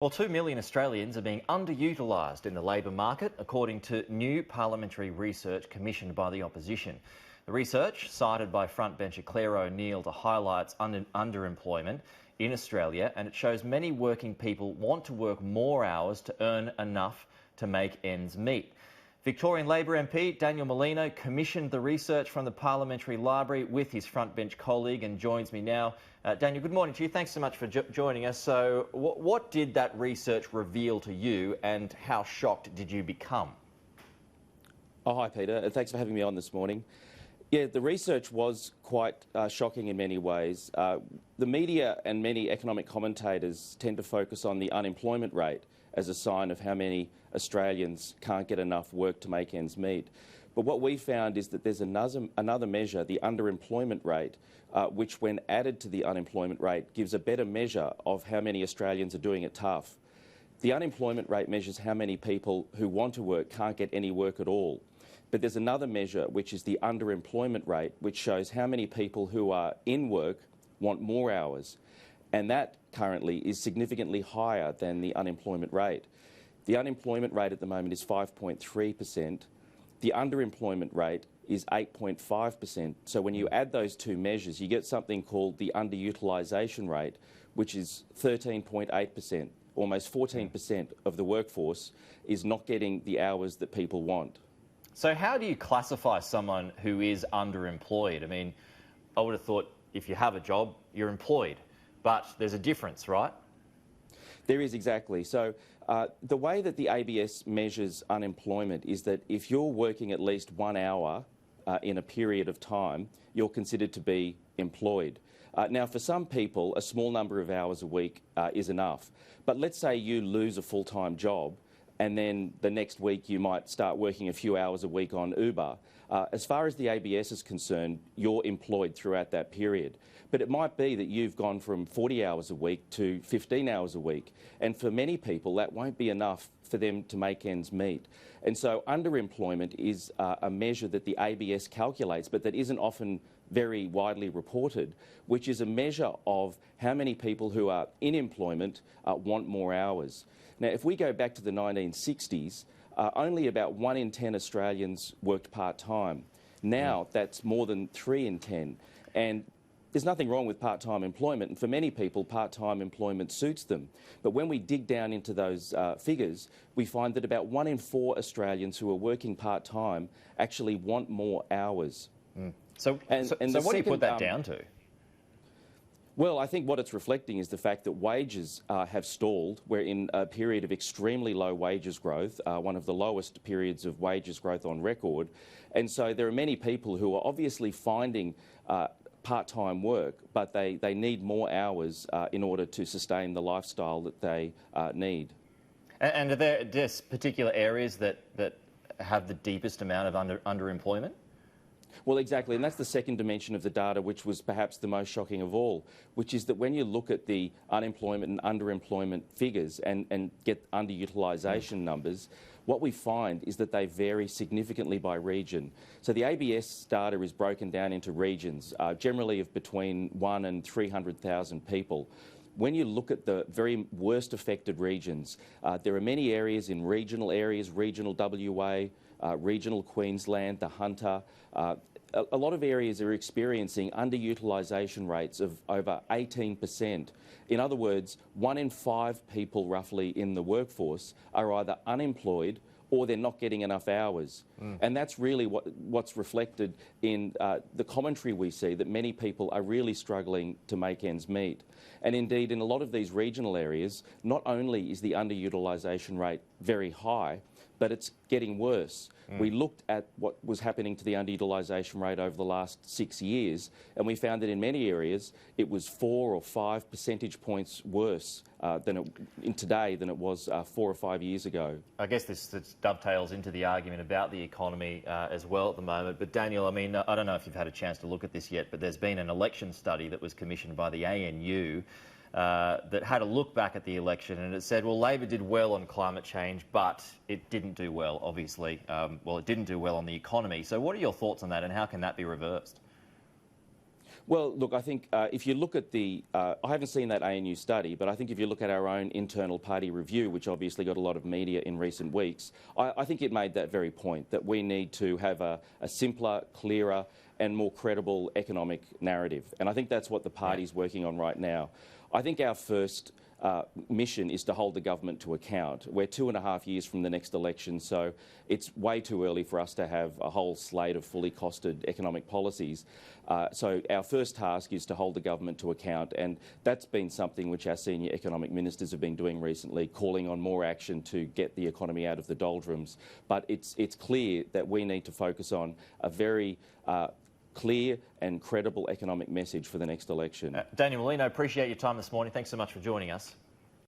Well, 2 million Australians are being underutilised in the labour market, according to new parliamentary research commissioned by the opposition. The research, cited by frontbencher Claire O'Neill to highlight underemployment in Australia, and it shows many working people want to work more hours to earn enough to make ends meet. Victorian Labor MP Daniel Molino commissioned the research from the Parliamentary Library with his frontbench colleague and joins me now. Daniel, good morning to you. Thanks so much for joining us. So what did that research reveal to you and how shocked did you become? Oh, hi, Peter. Thanks for having me on this morning. Yeah, the research was quite shocking in many ways. The media and many economic commentators tend to focus on the unemployment rate as a sign of how many Australians can't get enough work to make ends meet. But what we found is that there's another measure, the underemployment rate, which when added to the unemployment rate gives a better measure of how many Australians are doing it tough. The unemployment rate measures how many people who want to work can't get any work at all. But there's another measure, which is the underemployment rate, which shows how many people who are in work want more hours. And that currently is significantly higher than the unemployment rate. The unemployment rate at the moment is 5.3%. The underemployment rate is 8.5%. So when you add those two measures, you get something called the underutilisation rate, which is 13.8%. Almost 14% of the workforce is not getting the hours that people want. So how do you classify someone who is underemployed? I mean, I would have thought if you have a job, you're employed, but there's a difference, right? There is, exactly. So the way that the ABS measures unemployment is that if you're working at least 1 hour in a period of time, you're considered to be employed. Now, for some people, a small number of hours a week is enough. But let's say you lose a full-time job and then the next week you might start working a few hours a week on Uber. As far as the ABS is concerned, you're employed throughout that period. But it might be that you've gone from 40 hours a week to 15 hours a week. And for many people, that won't be enough for them to make ends meet. And so underemployment is a measure that the ABS calculates, but that isn't often very widely reported, which is a measure of how many people who are in employment want more hours. Now, if we go back to the 1960s, only about 1 in 10 Australians worked part-time. Now that's more than 3 in 10. And there's nothing wrong with part-time employment, and for many people, part-time employment suits them. But when we dig down into those figures, we find that about 1 in 4 Australians who are working part-time actually want more hours. So what do you put that down to? Well, I think what it's reflecting is the fact that wages have stalled. We're in a period of extremely low wages growth, one of the lowest periods of wages growth on record. And so there are many people who are obviously finding part-time work, but they need more hours in order to sustain the lifestyle that they need. And are there just particular areas that have the deepest amount of underemployment? Well, exactly, and that's the second dimension of the data, which was perhaps the most shocking of all, which is that when you look at the unemployment and underemployment figures and get underutilisation numbers, what we find is that they vary significantly by region. So the ABS data is broken down into regions, generally of between 1 and 300,000 people. When you look at the very worst affected regions, there are many areas in regional areas, regional WA, regional Queensland, the Hunter. A lot of areas are experiencing underutilisation rates of over 18%. In other words, 1 in 5 people roughly in the workforce are either unemployed or they're not getting enough hours. And that's really what's reflected in the commentary we see, that many people are really struggling to make ends meet. And indeed, in a lot of these regional areas, not only is the underutilisation rate very high, but it's getting worse. We looked at what was happening to the underutilisation rate over the last 6 years, and we found that in many areas it was 4 or 5 percentage points worse today than it was 4 or 5 years ago. I guess this dovetails into the argument about the economy as well at the moment. But Daniel, I mean, I don't know if you've had a chance to look at this yet, but there's been an election study that was commissioned by the ANU that had a look back at the election, and it said, well, Labor did well on climate change, but it didn't do well, obviously. It didn't do well on the economy. So what are your thoughts on that, and how can that be reversed? Well, look, I think if you look at I haven't seen that ANU study, but I think if you look at our own internal party review, which obviously got a lot of media in recent weeks, I think it made that very point, that we need to have a simpler, clearer and more credible economic narrative. And I think that's what the party's working on right now. I think our first mission is to hold the government to account. We're 2.5 years from the next election, so it's way too early for us to have a whole slate of fully costed economic policies. So our first task is to hold the government to account, and that's been something which our senior economic ministers have been doing recently, calling on more action to get the economy out of the doldrums. But it's clear that we need to focus on a very clear and credible economic message for the next election. Daniel Molino, appreciate your time this morning. Thanks so much for joining us.